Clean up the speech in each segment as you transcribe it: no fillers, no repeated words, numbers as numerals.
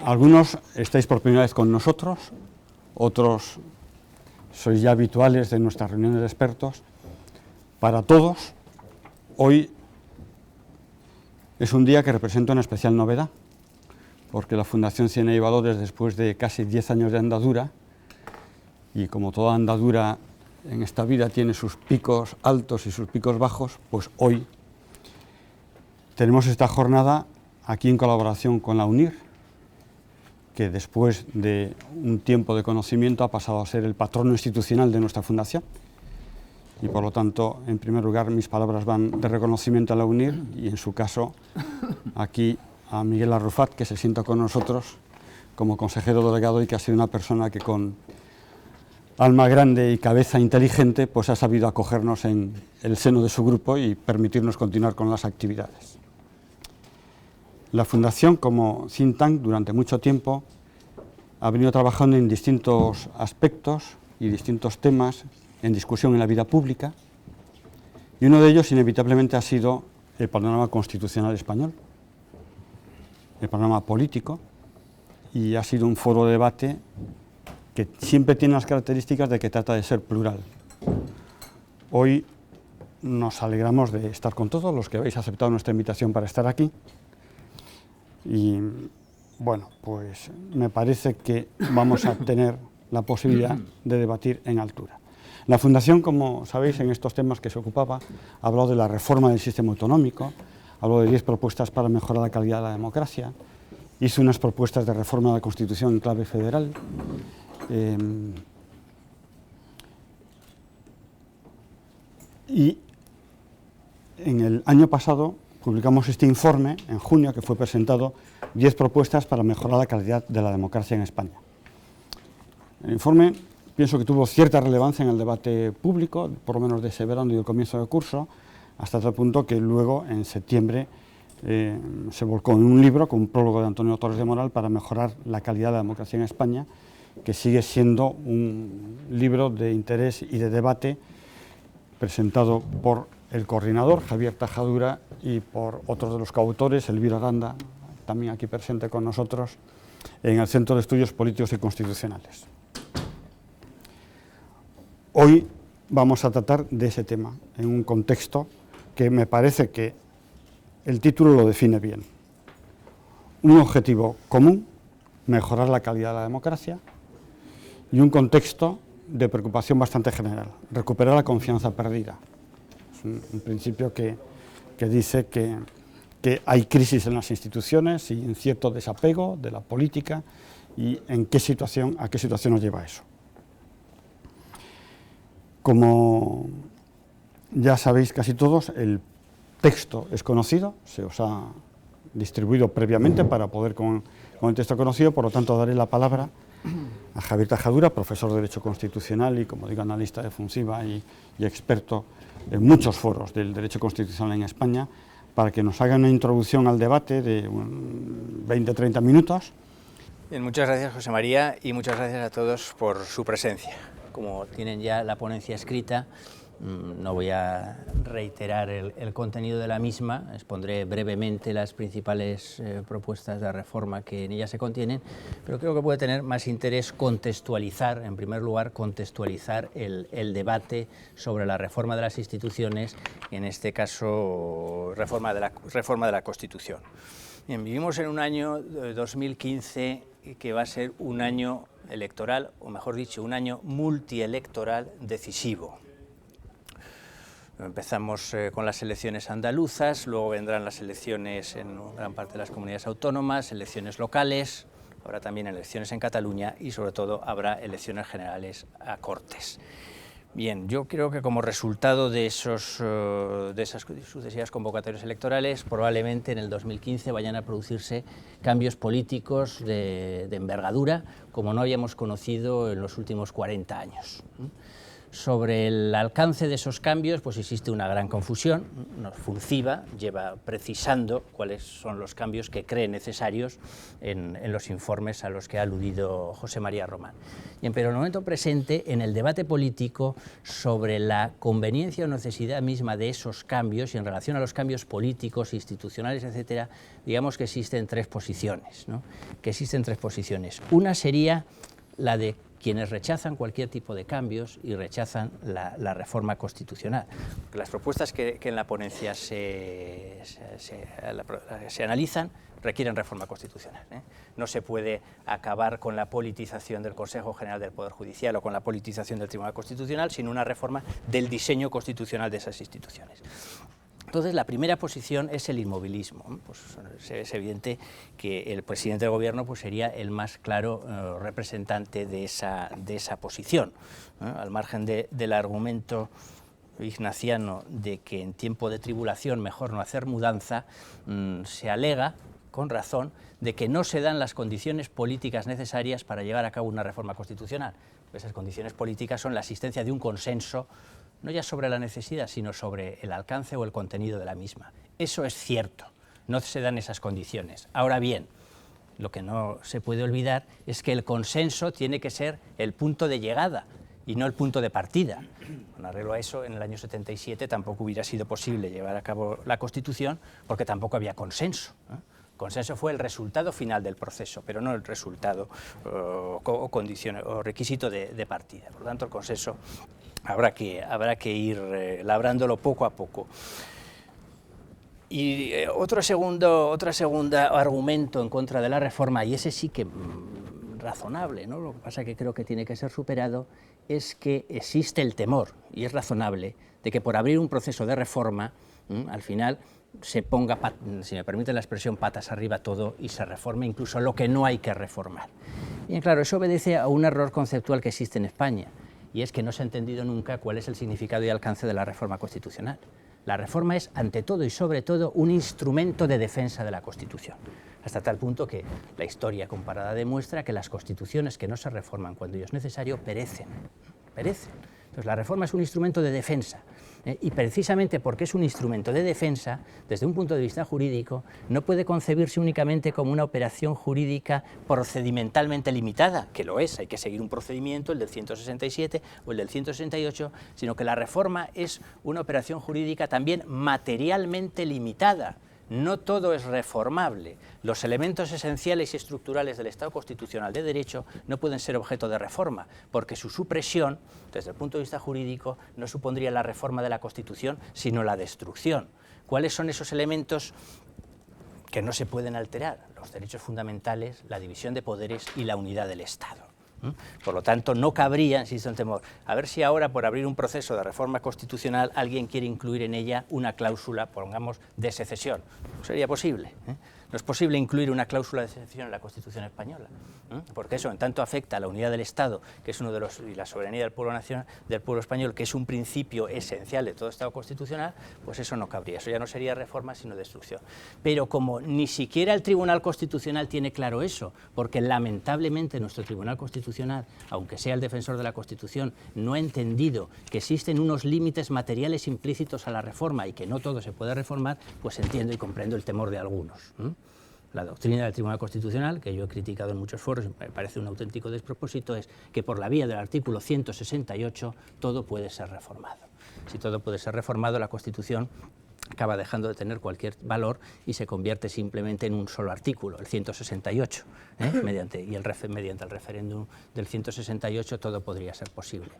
Algunos estáis por primera vez con nosotros, otros sois ya habituales de nuestras reuniones de expertos. Para todos, hoy es un día que representa una especial novedad, porque la Fundación Siena y Valores, después de casi 10 años de andadura, y como toda andadura en esta vida tiene sus picos altos y sus picos bajos, pues hoy tenemos esta jornada aquí en colaboración con la UNIR, que después de un tiempo de conocimiento ha pasado a ser el patrono institucional de nuestra fundación. Y por lo tanto, en primer lugar, mis palabras van de reconocimiento a la UNIR y en su caso aquí a Miguel Arrufat, que se sienta con nosotros como consejero delegado y que ha sido una persona que con alma grande y cabeza inteligente pues ha sabido acogernos en el seno de su grupo y permitirnos continuar con las actividades. La Fundación, como think tank, durante mucho tiempo ha venido trabajando en distintos aspectos y distintos temas en discusión en la vida pública, y uno de ellos inevitablemente ha sido el panorama constitucional español, el panorama político, y ha sido un foro de debate que siempre tiene las características de que trata de ser plural. Hoy nos alegramos de estar con todos los que habéis aceptado nuestra invitación para estar aquí, y bueno, pues me parece que vamos a tener la posibilidad de debatir en altura. La Fundación, como sabéis, en estos temas que se ocupaba, ha hablado de la reforma del sistema autonómico, habló de 10 propuestas para mejorar la calidad de la democracia, hizo unas propuestas de reforma de la Constitución en clave federal, y en el año pasado publicamos este informe, en junio, que fue presentado, 10 propuestas para mejorar la calidad de la democracia en España. El informe pienso que tuvo cierta relevancia en el debate público, por lo menos de ese verano y del comienzo del curso, hasta tal punto que luego, en septiembre, se volcó en un libro con un prólogo de Antonio Torres de Moral para mejorar la calidad de la democracia en España, que sigue siendo un libro de interés y de debate presentado por el coordinador, Javier Tajadura, y por otros de los coautores, Elvira Aranda, también aquí presente con nosotros, en el Centro de Estudios Políticos y Constitucionales. Hoy vamos a tratar de ese tema, en un contexto que me parece que el título lo define bien. Un objetivo común, mejorar la calidad de la democracia, y un contexto de preocupación bastante general, recuperar la confianza perdida. Es un principio que dice que hay crisis en las instituciones y un cierto desapego de la política, y a qué situación nos lleva eso. Como ya sabéis casi todos, el texto es conocido, se os ha distribuido previamente para poder con el texto conocido, por lo tanto daré la palabra a Javier Tajadura, profesor de Derecho Constitucional y, como digo, analista de FUNSIVA y experto en muchos foros del derecho constitucional en España, para que nos haga una introducción al debate de 20-30 minutos. Bien, muchas gracias, José María, y muchas gracias a todos por su presencia. Como tienen ya la ponencia escrita, no voy a reiterar el contenido de la misma, expondré brevemente las principales propuestas de reforma que en ella se contienen, pero creo que puede tener más interés contextualizar, en primer lugar, contextualizar el debate sobre la reforma de las instituciones, en este caso reforma de la Constitución. Bien, vivimos en un año 2015 que va a ser un año electoral, o mejor dicho, un año multielectoral decisivo. Empezamos con las elecciones andaluzas, luego vendrán las elecciones en gran parte de las comunidades autónomas, elecciones locales, habrá también elecciones en Cataluña y sobre todo habrá elecciones generales a Cortes. Bien, yo creo que como resultado de esas sucesivas convocatorias electorales, probablemente en el 2015 vayan a producirse cambios políticos de envergadura como no habíamos conocido en los últimos 40 años. Sobre el alcance de esos cambios, pues existe una gran confusión. Fulciva lleva precisando cuáles son los cambios que cree necesarios en los informes a los que ha aludido José María Román. Pero en el momento presente, en el debate político sobre la conveniencia o necesidad misma de esos cambios y en relación a los cambios políticos, institucionales, etcétera, digamos que existen tres posiciones, ¿no? Una sería la de quienes rechazan cualquier tipo de cambios y rechazan la reforma constitucional. Porque las propuestas que en la ponencia se analizan requieren reforma constitucional, ¿eh? No se puede acabar con la politización del Consejo General del Poder Judicial o con la politización del Tribunal Constitucional sin una reforma del diseño constitucional de esas instituciones. Entonces, la primera posición es el inmovilismo. Pues es evidente que el presidente del Gobierno pues, sería el más claro representante de esa posición, ¿no? Al margen del argumento ignaciano de que en tiempo de tribulación mejor no hacer mudanza, se alega, con razón, de que no se dan las condiciones políticas necesarias para llevar a cabo una reforma constitucional. Esas condiciones políticas son la existencia de un consenso, no ya sobre la necesidad, sino sobre el alcance o el contenido de la misma. Eso es cierto, no se dan esas condiciones. Ahora bien, lo que no se puede olvidar es que el consenso tiene que ser el punto de llegada y no el punto de partida. Con arreglo a eso, en el año 77 tampoco hubiera sido posible llevar a cabo la Constitución porque tampoco había consenso, ¿eh? Consenso fue el resultado final del proceso, pero no el resultado o requisito de partida. Por lo tanto, el consenso habrá que ir labrándolo poco a poco. Y otro segundo argumento en contra de la reforma, y ese sí que razonable, ¿no? Lo que pasa es que creo que tiene que ser superado, es que existe el temor, y es razonable, de que por abrir un proceso de reforma, al final se ponga, si me permite la expresión, patas arriba todo y se reforme incluso lo que no hay que reformar. Bien, claro, eso obedece a un error conceptual que existe en España, y es que no se ha entendido nunca cuál es el significado y alcance de la reforma constitucional. La reforma es, ante todo y sobre todo, un instrumento de defensa de la Constitución, hasta tal punto que la historia comparada demuestra que las constituciones que no se reforman cuando ello es necesario perecen. Entonces, la reforma es un instrumento de defensa, y precisamente porque es un instrumento de defensa, desde un punto de vista jurídico, no puede concebirse únicamente como una operación jurídica procedimentalmente limitada, que lo es, hay que seguir un procedimiento, el del 167 o el del 168, sino que la reforma es una operación jurídica también materialmente limitada. No todo es reformable. Los elementos esenciales y estructurales del Estado constitucional de derecho no pueden ser objeto de reforma, porque su supresión, desde el punto de vista jurídico, no supondría la reforma de la Constitución, sino la destrucción. ¿Cuáles son esos elementos que no se pueden alterar? Los derechos fundamentales, la división de poderes y la unidad del Estado. Por lo tanto, no cabría, insisto en temor, a ver si ahora, por abrir un proceso de reforma constitucional, alguien quiere incluir en ella una cláusula, pongamos, de secesión. No sería posible, ¿eh? No es posible incluir una cláusula de secesión en la Constitución española, porque eso en tanto afecta a la unidad del Estado, que es uno de los, y la soberanía del pueblo nacional, del pueblo español, que es un principio esencial de todo Estado constitucional, pues eso no cabría, eso ya no sería reforma sino destrucción. Pero como ni siquiera el Tribunal Constitucional tiene claro eso, porque lamentablemente nuestro Tribunal Constitucional, aunque sea el defensor de la Constitución, no ha entendido que existen unos límites materiales implícitos a la reforma y que no todo se puede reformar, pues entiendo y comprendo el temor de algunos. La doctrina del Tribunal Constitucional, que yo he criticado en muchos foros, me parece un auténtico despropósito, es que por la vía del artículo 168 todo puede ser reformado. Si todo puede ser reformado, la Constitución acaba dejando de tener cualquier valor y se convierte simplemente en un solo artículo, el 168, mediante el referéndum del 168 todo podría ser posible.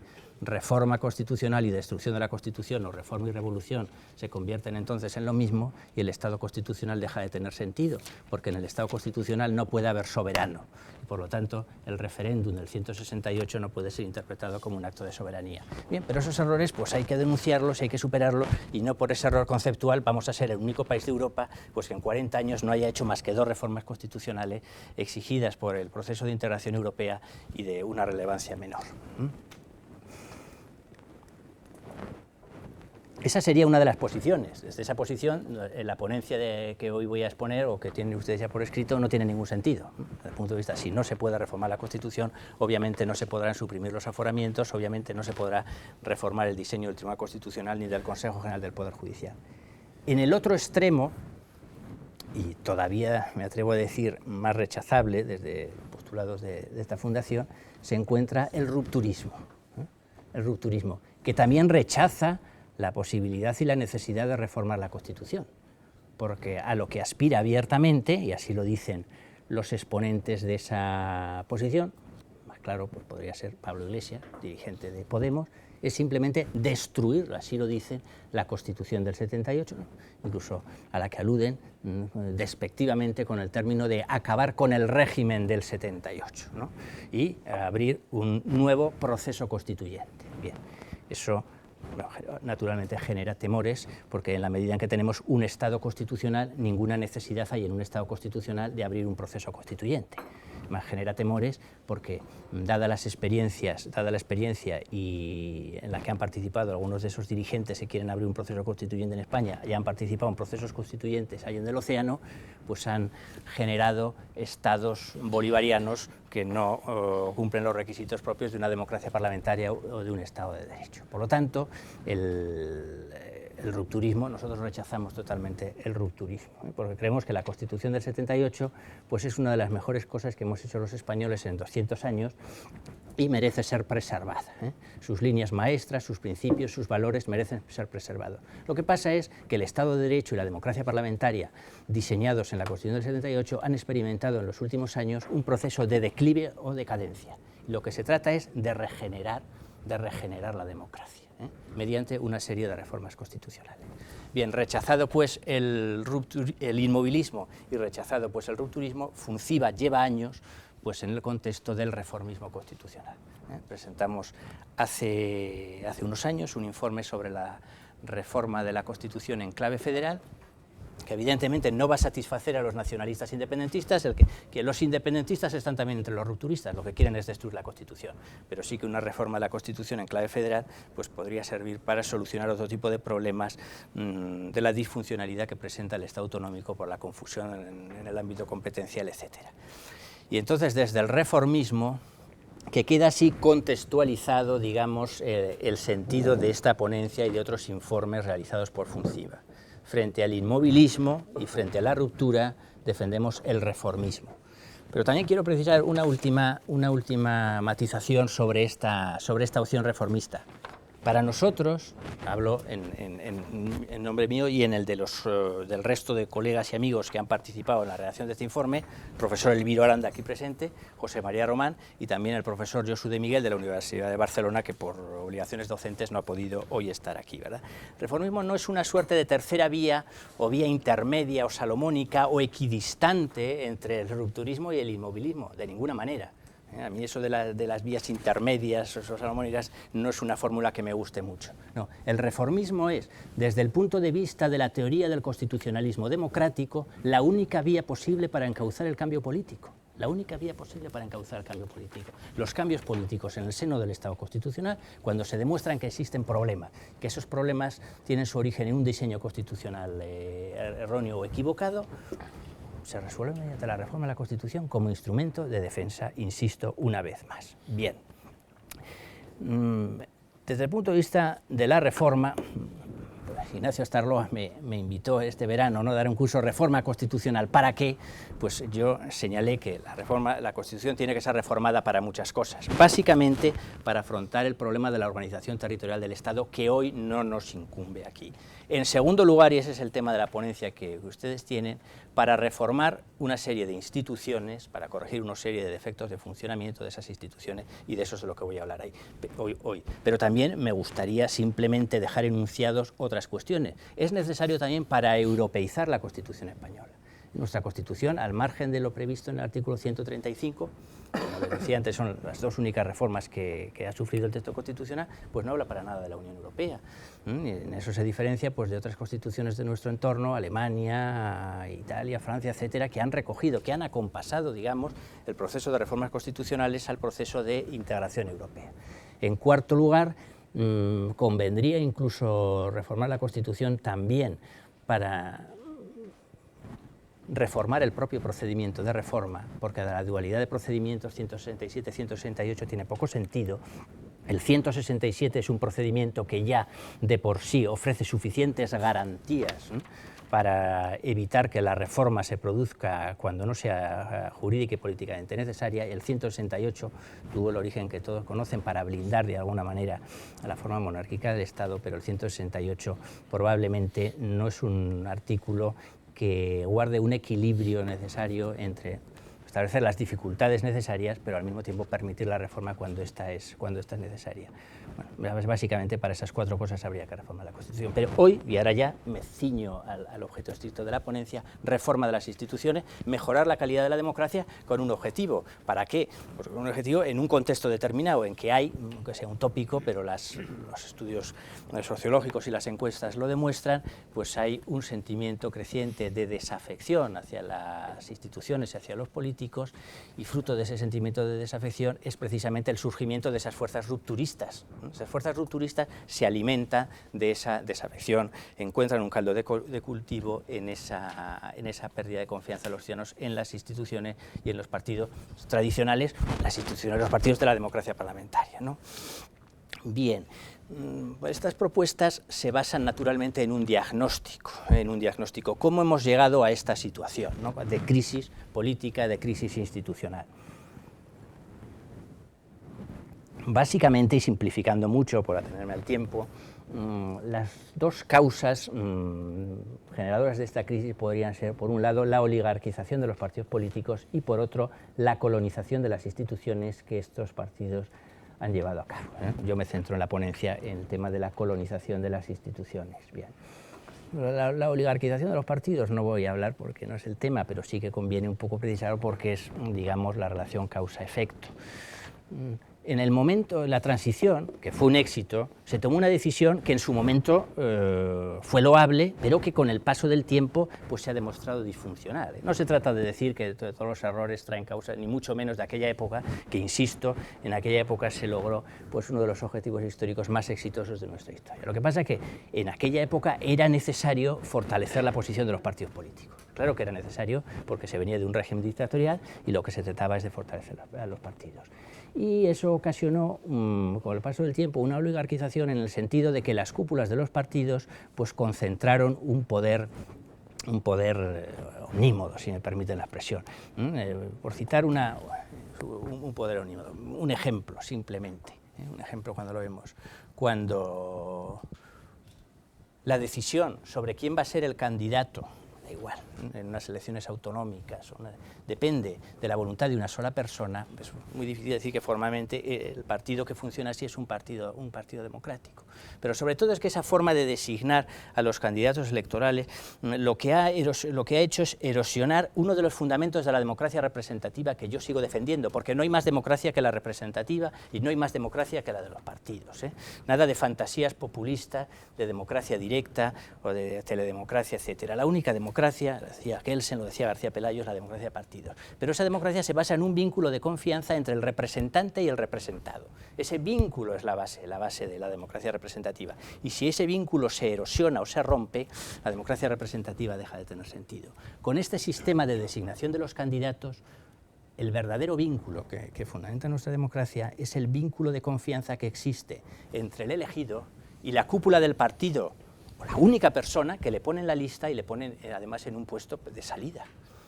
Reforma constitucional y destrucción de la Constitución, o reforma y revolución, se convierten entonces en lo mismo y el Estado constitucional deja de tener sentido, porque en el Estado constitucional no puede haber soberano y por lo tanto el referéndum del 168 no puede ser interpretado como un acto de soberanía. Bien, pero esos errores pues hay que denunciarlos, hay que superarlos, y no por ese error conceptual vamos a ser el único país de Europa pues que en 40 años no haya hecho más que 2 reformas constitucionales exigidas por el proceso de integración europea y de una relevancia menor. Esa sería una de las posiciones. Desde esa posición, la ponencia que hoy voy a exponer, o que tienen ustedes ya por escrito, no tiene ningún sentido. Desde el punto de vista, si no se puede reformar la Constitución, obviamente no se podrán suprimir los aforamientos, obviamente no se podrá reformar el diseño del Tribunal Constitucional ni del Consejo General del Poder Judicial. En el otro extremo, y todavía me atrevo a decir más rechazable desde postulados de esta fundación, se encuentra el rupturismo. El rupturismo, que también rechaza la posibilidad y la necesidad de reformar la Constitución, porque a lo que aspira abiertamente, y así lo dicen los exponentes de esa posición, más claro pues podría ser Pablo Iglesias, dirigente de Podemos, es simplemente destruir, así lo dicen, la Constitución del 78, ¿no? Incluso a la que aluden despectivamente con el término de acabar con el régimen del 78, ¿no? Y abrir un nuevo proceso constituyente. Bien, eso naturalmente genera temores, porque en la medida en que tenemos un Estado constitucional, ninguna necesidad hay en un Estado constitucional de abrir un proceso constituyente. Más genera temores porque, dada la experiencia y en la que han participado algunos de esos dirigentes que quieren abrir un proceso constituyente en España y han participado en procesos constituyentes allá en el océano, pues han generado estados bolivarianos que no cumplen los requisitos propios de una democracia parlamentaria o de un Estado de Derecho. Por lo tanto, el rupturismo, nosotros rechazamos totalmente el rupturismo, porque creemos que la Constitución del 78 pues es una de las mejores cosas que hemos hecho los españoles en 200 años y merece ser preservada. Sus líneas maestras, sus principios, sus valores merecen ser preservados. Lo que pasa es que el Estado de Derecho y la democracia parlamentaria diseñados en la Constitución del 78 han experimentado en los últimos años un proceso de declive o decadencia. Lo que se trata es de regenerar la democracia, mediante una serie de reformas constitucionales. Bien, rechazado pues el inmovilismo y rechazado pues el rupturismo, FUNCIVA lleva años pues en el contexto del reformismo constitucional. Presentamos hace unos años un informe sobre la reforma de la Constitución en clave federal, que evidentemente no va a satisfacer a los nacionalistas independentistas, que los independentistas están también entre los rupturistas, lo que quieren es destruir la Constitución, pero sí que una reforma de la Constitución en clave federal pues podría servir para solucionar otro tipo de problemas de la disfuncionalidad que presenta el Estado autonómico por la confusión en el ámbito competencial, etc. Y entonces desde el reformismo, que queda así contextualizado, digamos, el sentido de esta ponencia y de otros informes realizados por FUNCIVA. Frente al inmovilismo y frente a la ruptura, defendemos el reformismo. Pero también quiero precisar una última matización sobre esta opción reformista. Para nosotros, hablo en nombre mío y en el de del resto de colegas y amigos que han participado en la redacción de este informe, el profesor Elviro Aranda aquí presente, José María Román y también el profesor Josu de Miguel de la Universidad de Barcelona, que por obligaciones docentes no ha podido hoy estar aquí, ¿verdad? El reformismo no es una suerte de tercera vía o vía intermedia o salomónica o equidistante entre el rupturismo y el inmovilismo, de ninguna manera. A mí eso de las vías intermedias o salomónicas no es una fórmula que me guste mucho. No, el reformismo es, desde el punto de vista de la teoría del constitucionalismo democrático, la única vía posible para encauzar el cambio político. La única vía posible para encauzar el cambio político. Los cambios políticos en el seno del Estado constitucional, cuando se demuestran que existen problemas, que esos problemas tienen su origen en un diseño constitucional erróneo o equivocado, se resuelve mediante la reforma de la Constitución como instrumento de defensa, insisto, una vez más. Bien, desde el punto de vista de la reforma, Ignacio Astarloa me invitó este verano a dar un curso de reforma constitucional. ¿Para qué? Pues yo señalé que la Constitución tiene que ser reformada para muchas cosas. Básicamente para afrontar el problema de la organización territorial del Estado, que hoy no nos incumbe aquí. En segundo lugar, y ese es el tema de la ponencia que ustedes tienen, para reformar una serie de instituciones, para corregir una serie de defectos de funcionamiento de esas instituciones, y de eso es de lo que voy a hablar hoy. Pero también me gustaría simplemente dejar enunciados otras cuestiones. Es necesario también para europeizar la Constitución española. Nuestra Constitución, al margen de lo previsto en el artículo 135, como les decía antes, son las dos únicas reformas que ha sufrido el texto constitucional, pues no habla para nada de la Unión Europea. Y en eso se diferencia pues, de otras constituciones de nuestro entorno, Alemania, Italia, Francia, etcétera, que han recogido, que han acompasado, digamos, el proceso de reformas constitucionales al proceso de integración europea. En cuarto lugar, convendría incluso reformar la Constitución también para reformar el propio procedimiento de reforma, porque la dualidad de procedimientos 167-168 tiene poco sentido. El 167 es un procedimiento que ya de por sí ofrece suficientes garantías, ¿no?, para evitar que la reforma se produzca cuando no sea jurídica y políticamente necesaria, y el 168 tuvo el origen que todos conocen para blindar de alguna manera a la forma monárquica del Estado, pero el 168 probablemente no es un artículo que guarde un equilibrio necesario entre establecer las dificultades necesarias, pero al mismo tiempo permitir la reforma cuando esta es necesaria. Bueno, básicamente para esas cuatro cosas habría que reformar la Constitución. Pero hoy, y ahora ya me ciño al objeto estricto de la ponencia, reforma de las instituciones, mejorar la calidad de la democracia con un objetivo. ¿Para qué? Pues con un objetivo en un contexto determinado en que hay, aunque sea un tópico, pero los estudios sociológicos y las encuestas lo demuestran, pues hay un sentimiento creciente de desafección hacia las instituciones y hacia los políticos, y fruto de ese sentimiento de desafección es precisamente el surgimiento de esas fuerzas rupturistas. Esas fuerzas rupturistas se alimentan de esa desafección, encuentran un caldo de cultivo en esa pérdida de confianza de los ciudadanos en las instituciones y en los partidos tradicionales, las instituciones, los partidos de la democracia parlamentaria, ¿no? Bien, estas propuestas se basan naturalmente en un diagnóstico, ¿Cómo hemos llegado a esta situación, ¿no?, de crisis política, de crisis institucional? Básicamente, y simplificando mucho por atenerme al tiempo, las dos causas generadoras de esta crisis podrían ser, por un lado, la oligarquización de los partidos políticos y, por otro, la colonización de las instituciones que estos partidos han llevado a cabo, ¿eh? Yo me centro en la ponencia en el tema de la colonización de las instituciones. Bien. La oligarquización de los partidos no voy a hablar porque no es el tema, pero sí que conviene un poco precisarlo porque es, digamos, la relación causa-efecto. En el momento de la transición, que fue un éxito, se tomó una decisión que en su momento fue loable, pero que con el paso del tiempo pues, se ha demostrado disfuncional. No se trata de decir que todos los errores traen causa, ni mucho menos de aquella época, que insisto, en aquella época se logró pues, uno de los objetivos históricos más exitosos de nuestra historia. Lo que pasa es que en aquella época era necesario fortalecer la posición de los partidos políticos. Claro que era necesario porque se venía de un régimen dictatorial y lo que se trataba es de fortalecer a los partidos. Y eso ocasionó, con el paso del tiempo, una oligarquización en el sentido de que las cúpulas de los partidos pues, concentraron un poder omnímodo, si me permiten la expresión. Por citar un poder omnímodo, un ejemplo simplemente, un ejemplo cuando lo vemos, cuando la decisión sobre quién va a ser el candidato, da igual, en unas elecciones autonómicas, depende de la voluntad de una sola persona, es muy difícil decir que formalmente el partido que funciona así es un partido democrático. Pero sobre todo es que esa forma de designar a los candidatos electorales lo que ha hecho es erosionar uno de los fundamentos de la democracia representativa que yo sigo defendiendo, porque no hay más democracia que la representativa y no hay más democracia que la de los partidos, ¿eh? Nada de fantasías populistas, de democracia directa o de teledemocracia, etcétera. La única democracia, lo decía Kelsen, lo decía García Pelayo, es la democracia de partidos. Pero esa democracia se basa en un vínculo de confianza entre el representante y el representado. Ese vínculo es la base de la democracia representativa. Y si ese vínculo se erosiona o se rompe, la democracia representativa deja de tener sentido. Con este sistema de designación de los candidatos, el verdadero vínculo que fundamenta nuestra democracia es el vínculo de confianza que existe entre el elegido y la cúpula del partido, o la única persona que le pone en la lista y le pone además en un puesto de salida.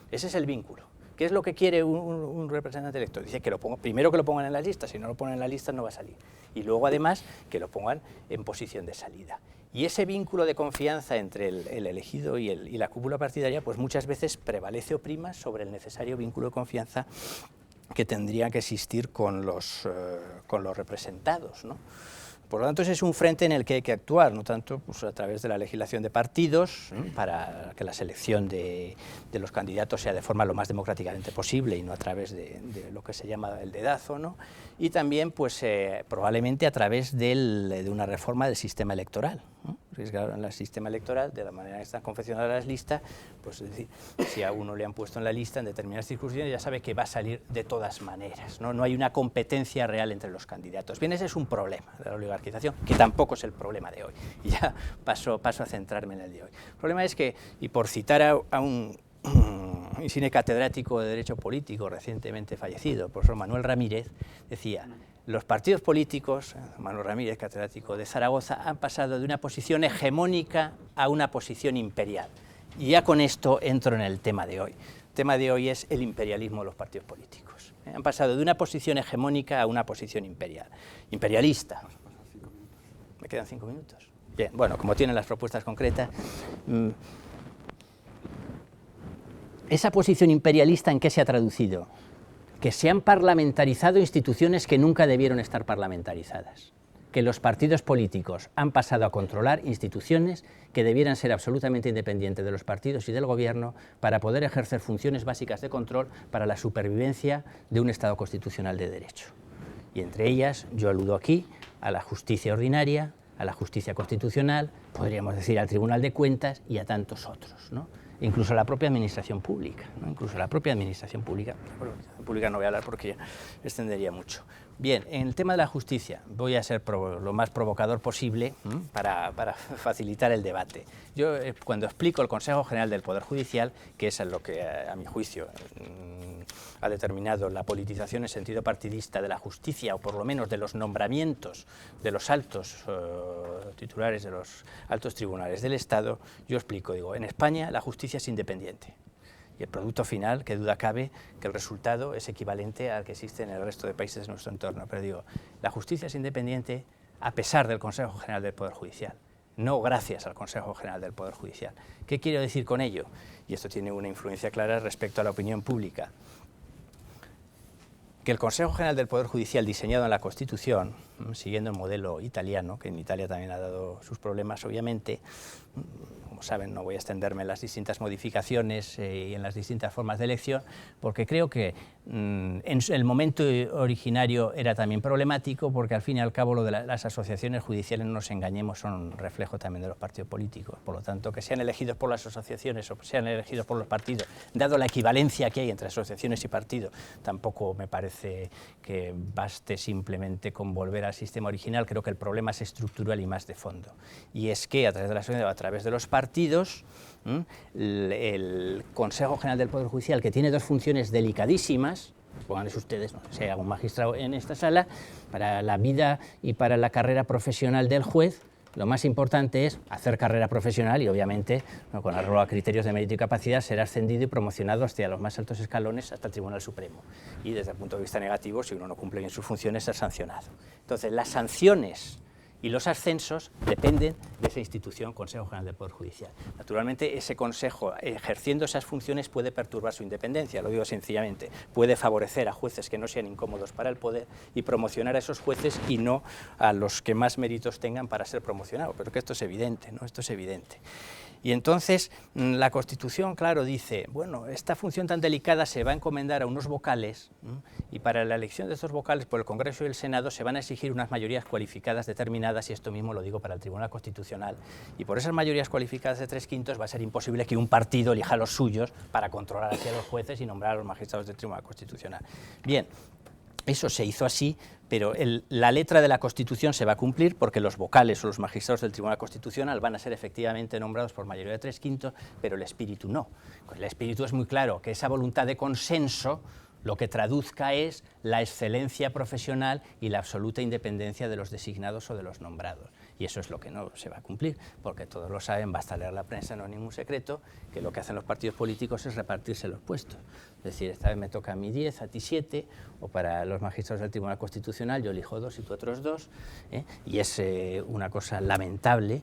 Ese es el vínculo. ¿Qué es lo que quiere un representante electo? Dice que primero que lo pongan en la lista, si no lo ponen en la lista no va a salir. Y luego además que lo pongan en posición de salida. Y ese vínculo de confianza entre el elegido y la cúpula partidaria pues muchas veces prevalece o prima sobre el necesario vínculo de confianza que tendría que existir con los representados, ¿no? Por lo tanto, ese es un frente en el que hay que actuar, no tanto pues, a través de la legislación de partidos, para que la selección de los candidatos sea de forma lo más democráticamente posible y no a través de lo que se llama el dedazo, ¿no? Y también, pues, probablemente a través de una reforma del sistema electoral, ¿no? Porque claro, en el sistema electoral, de la manera que están confeccionadas las listas, pues es decir, si a uno le han puesto en la lista en determinadas circunstancias, ya sabe que va a salir de todas maneras, ¿no? No hay una competencia real entre los candidatos. Bien, ese es un problema de la oligarquización, que tampoco es el problema de hoy. Y ya paso a centrarme en el de hoy. El problema es que, y por citar a un insigne catedrático de Derecho Político recientemente fallecido, el profesor Manuel Ramírez, decía: los partidos políticos, Manuel Ramírez, catedrático de Zaragoza, han pasado de una posición hegemónica a una posición imperial. Y ya con esto entro en el tema de hoy. El tema de hoy es el imperialismo de los partidos políticos. Han pasado de una posición hegemónica a una posición imperial. Imperialista. ¿Me quedan 5 minutos? Bien, bueno, como tienen las propuestas concretas, esa posición imperialista, ¿en qué se ha traducido? Que se han parlamentarizado instituciones que nunca debieron estar parlamentarizadas, que los partidos políticos han pasado a controlar instituciones que debieran ser absolutamente independientes de los partidos y del gobierno para poder ejercer funciones básicas de control para la supervivencia de un Estado constitucional de derecho. Y entre ellas, yo aludo aquí a la justicia ordinaria, a la justicia constitucional, podríamos decir al Tribunal de Cuentas y a tantos otros, ¿no? Incluso la propia administración pública, ¿no? Incluso la propia administración pública. Bueno, pública no voy a hablar porque ya extendería mucho. Bien, en el tema de la justicia voy a ser lo más provocador posible para facilitar el debate. Yo cuando explico el Consejo General del Poder Judicial, que es lo que a mi juicio ha determinado la politización en sentido partidista de la justicia, o por lo menos de los nombramientos de los altos titulares de los altos tribunales del Estado, yo explico, digo, en España la justicia es independiente. Y el producto final, qué duda cabe, que el resultado es equivalente al que existe en el resto de países de nuestro entorno. Pero digo, la justicia es independiente a pesar del Consejo General del Poder Judicial, no gracias al Consejo General del Poder Judicial. ¿Qué quiero decir con ello? Y esto tiene una influencia clara respecto a la opinión pública. Que el Consejo General del Poder Judicial, diseñado en la Constitución, siguiendo el modelo italiano, que en Italia también ha dado sus problemas, obviamente, como saben, no voy a extenderme en las distintas modificaciones y en las distintas formas de elección, porque creo que en el momento originario era también problemático, porque al fin y al cabo lo de las asociaciones judiciales, no nos engañemos, son reflejo también de los partidos políticos. Por lo tanto, que sean elegidos por las asociaciones o sean elegidos por los partidos, dado la equivalencia que hay entre asociaciones y partidos, tampoco me parece que baste simplemente con volver al sistema original. Creo que el problema es estructural y más de fondo. Y es que a través de la sociedad, a través de los partidos, el Consejo General del Poder Judicial, que tiene dos funciones delicadísimas, pónganles ustedes, no sé si hay algún magistrado en esta sala, para la vida y para la carrera profesional del juez, lo más importante es hacer carrera profesional y, obviamente, con arreglo a criterios de mérito y capacidad, ser ascendido y promocionado hasta los más altos escalones, hasta el Tribunal Supremo. Y desde el punto de vista negativo, si uno no cumple bien sus funciones, ser sancionado. Entonces, las sanciones y los ascensos dependen de esa institución, Consejo General del Poder Judicial. Naturalmente, ese Consejo, ejerciendo esas funciones, puede perturbar su independencia, lo digo sencillamente, puede favorecer a jueces que no sean incómodos para el poder y promocionar a esos jueces y no a los que más méritos tengan para ser promocionados, pero que esto es evidente, ¿no? Esto es evidente. Y entonces la Constitución, claro, dice, bueno, esta función tan delicada se va a encomendar a unos vocales, y para la elección de estos vocales por el Congreso y el Senado se van a exigir unas mayorías cualificadas determinadas, y esto mismo lo digo para el Tribunal Constitucional, y por esas mayorías cualificadas de 3/5 va a ser imposible que un partido elija a los suyos para controlar hacia los jueces y nombrar a los magistrados del Tribunal Constitucional. Bien, eso se hizo así, pero la letra de la Constitución se va a cumplir porque los vocales o los magistrados del Tribunal Constitucional van a ser efectivamente nombrados por mayoría de 3/5, pero el espíritu no. Pues el espíritu es muy claro, que esa voluntad de consenso lo que traduzca es la excelencia profesional y la absoluta independencia de los designados o de los nombrados. Y eso es lo que no se va a cumplir, porque todos lo saben, basta leer la prensa, no es ningún secreto, que lo que hacen los partidos políticos es repartirse los puestos. Es decir, esta vez me toca a mí 10, a ti 7, o para los magistrados del Tribunal Constitucional yo elijo 2 y tú otros 2, y es una cosa lamentable,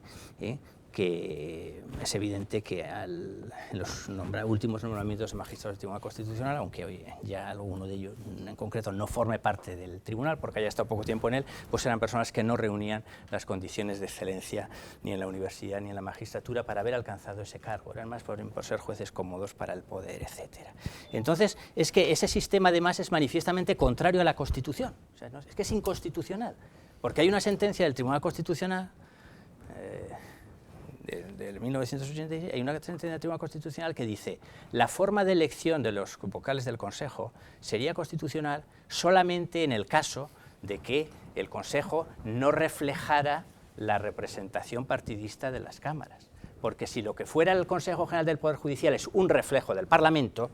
que es evidente que en los últimos nombramientos de magistrados del Tribunal Constitucional, aunque hoy ya alguno de ellos en concreto no forme parte del tribunal porque haya estado poco tiempo en él, pues eran personas que no reunían las condiciones de excelencia ni en la universidad ni en la magistratura para haber alcanzado ese cargo, eran más por ser jueces cómodos para el poder, etc. Entonces, es que ese sistema además es manifiestamente contrario a la Constitución, o sea, ¿no? Es que es inconstitucional, porque hay una sentencia del Tribunal Constitucional del 1986, hay una sentencia del Tribunal Constitucional que dice: la forma de elección de los vocales del Consejo sería constitucional solamente en el caso de que el Consejo no reflejara la representación partidista de las cámaras. Porque si lo que fuera el Consejo General del Poder Judicial es un reflejo del Parlamento,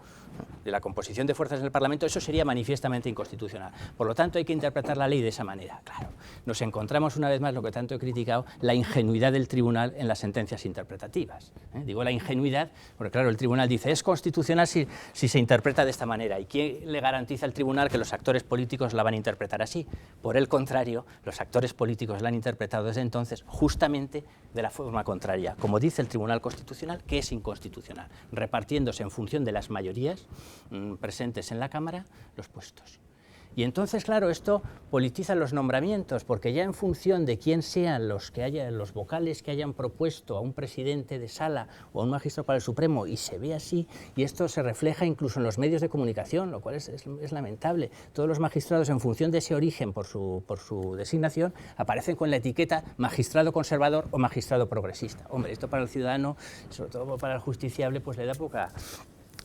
de la composición de fuerzas en el Parlamento, eso sería manifiestamente inconstitucional. Por lo tanto, hay que interpretar la ley de esa manera. Claro, nos encontramos una vez más, lo que tanto he criticado, la ingenuidad del tribunal en las sentencias interpretativas. Digo la ingenuidad porque, claro, el tribunal dice es constitucional si se interpreta de esta manera. ¿Y quién le garantiza al tribunal que los actores políticos la van a interpretar así? Por el contrario, los actores políticos la han interpretado desde entonces justamente de la forma contraria, como dice el Tribunal Constitucional, que es inconstitucional, repartiéndose en función de las mayorías presentes en la Cámara los puestos. Y entonces, claro, esto politiza los nombramientos, porque ya en función de quién sean los vocales que hayan propuesto a un presidente de sala o a un magistrado para el Supremo, y se ve así, y esto se refleja incluso en los medios de comunicación, lo cual es lamentable. Todos los magistrados, en función de ese origen por su designación, aparecen con la etiqueta magistrado conservador o magistrado progresista. Hombre, esto para el ciudadano, sobre todo para el justiciable, pues le da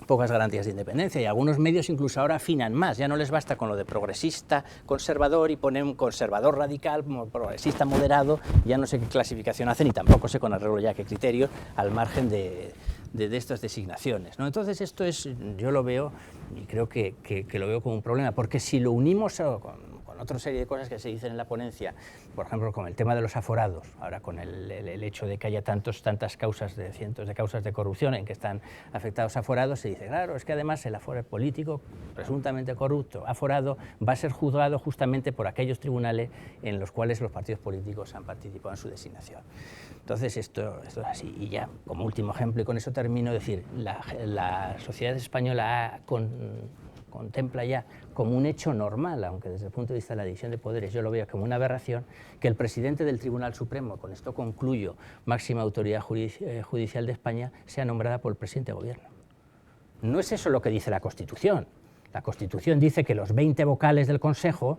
pocas garantías de independencia, y algunos medios incluso ahora afinan más, ya no les basta con lo de progresista conservador y ponen un conservador radical, progresista moderado, ya no sé qué clasificación hacen y tampoco sé con arreglo ya qué criterio al margen de estas designaciones, ¿no? Entonces esto es, yo lo veo y creo que lo veo como un problema, porque si lo unimos con otra serie de cosas que se dicen en la ponencia, por ejemplo, con el tema de los aforados, ahora con el hecho de que haya tantas causas, cientos de causas de corrupción en que están afectados aforados, se dice, claro, es que además el aforo político, presuntamente corrupto, aforado, va a ser juzgado justamente por aquellos tribunales en los cuales los partidos políticos han participado en su designación. Entonces, esto es así. Y ya, como último ejemplo, y con eso termino, decir, la sociedad española contempla ya como un hecho normal, aunque desde el punto de vista de la división de poderes yo lo veo como una aberración, que el presidente del Tribunal Supremo, con esto concluyo, máxima autoridad judicial de España, sea nombrada por el presidente de gobierno. No es eso lo que dice la Constitución. La Constitución dice que los 20 vocales del Consejo,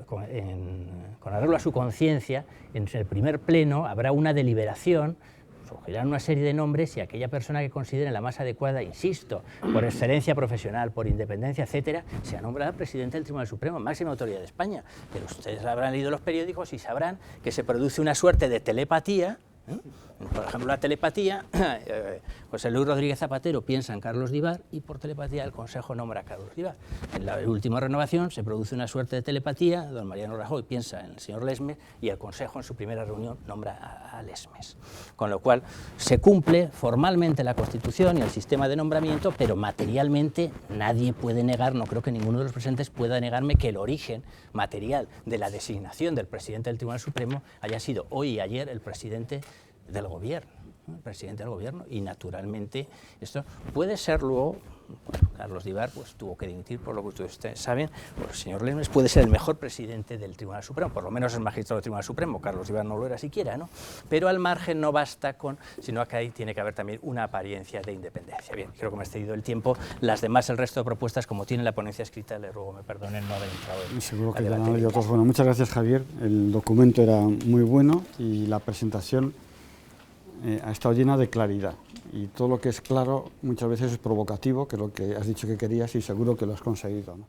con arreglo a su conciencia, en el primer pleno habrá una deliberación, surgirán una serie de nombres y aquella persona que considere la más adecuada, insisto, por excelencia profesional, por independencia, etcétera, sea nombrada presidente del Tribunal Supremo, máxima autoridad de España. Pero ustedes habrán leído los periódicos y sabrán que se produce una suerte de telepatía. Por ejemplo, la telepatía, José Luis Rodríguez Zapatero piensa en Carlos Divar y por telepatía el Consejo nombra a Carlos Divar. En la última renovación se produce una suerte de telepatía, don Mariano Rajoy piensa en el señor Lesmes y el Consejo en su primera reunión nombra a Lesmes. Con lo cual se cumple formalmente la Constitución y el sistema de nombramiento, pero materialmente nadie puede negar, no creo que ninguno de los presentes pueda negarme que el origen material de la designación del presidente del Tribunal Supremo haya sido hoy y ayer el presidente del gobierno, ¿no? El presidente del gobierno, y naturalmente esto puede ser luego, bueno, Carlos Divar pues tuvo que dimitir por lo que ustedes saben, pues el señor Lesmes puede ser el mejor presidente del Tribunal Supremo, por lo menos el magistrado del Tribunal Supremo, Carlos Divar no lo era siquiera, ¿no? Pero al margen no basta con, sino que ahí tiene que haber también una apariencia de independencia. Bien, creo que me he excedido el tiempo, las demás, el resto de propuestas, como tiene la ponencia escrita, le ruego me perdonen no haber entrado en seguro que ya no hay otros. Bueno, muchas gracias, Javier, el documento era muy bueno y la presentación ha estado llena de claridad, y todo lo que es claro muchas veces es provocativo, que es lo que has dicho que querías y seguro que lo has conseguido, ¿no?